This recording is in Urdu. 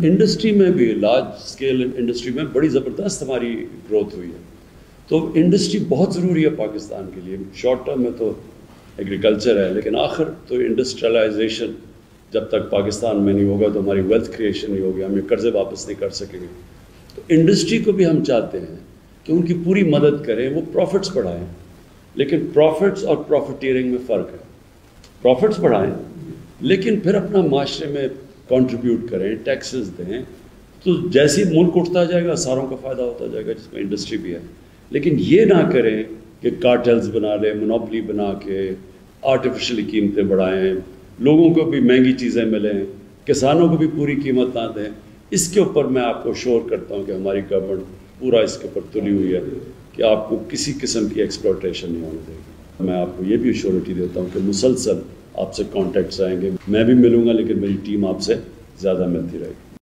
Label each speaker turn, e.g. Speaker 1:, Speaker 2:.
Speaker 1: انڈسٹری میں بھی لارج اسکیل انڈسٹری میں بڑی زبردست ہماری گروتھ ہوئی ہے. تو انڈسٹری بہت ضروری ہے پاکستان کے لیے. شارٹ ٹرم میں تو ایگریکلچر ہے، لیکن آخر تو انڈسٹریلائزیشن جب تک پاکستان میں نہیں ہوگا تو ہماری ویلتھ کریشن نہیں ہوگی، ہم یہ قرضے واپس نہیں کر سکیں گے. تو انڈسٹری کو بھی ہم چاہتے ہیں کہ ان کی پوری مدد کریں، وہ پروفٹس بڑھائیں. لیکن پروفٹس اور پروفیٹیرنگ میں فرق ہے. پروفٹس بڑھائیں لیکن پھر اپنا معاشرے میں کنٹریبیوٹ کریں، ٹیکسز دیں. تو جیسے ملک اٹھتا جائے گا ساروں کا فائدہ ہوتا جائے گا، جس میں انڈسٹری بھی ہے. لیکن یہ نہ کریں کہ کارٹلز بنا لیں، مونوپلی بنا کے آرٹیفیشلی قیمتیں بڑھائیں، لوگوں کو بھی مہنگی چیزیں ملیں، کسانوں کو بھی پوری قیمت نہ دیں. اس کے اوپر میں آپ کو شور کرتا ہوں کہ ہماری گورنمنٹ پورا اس کے اوپر تلی ہوئی ہے کہ آپ کو کسی قسم کی ایکسپلوٹیشن نہیں ہونے دے گی. میں آپ کو یہ بھی ایشورٹی دیتا ہوں کہ مسلسل آپ سے کانٹیکٹس آئیں گے. میں بھی ملوں گا لیکن میری ٹیم آپ سے زیادہ ملتی رہے گی.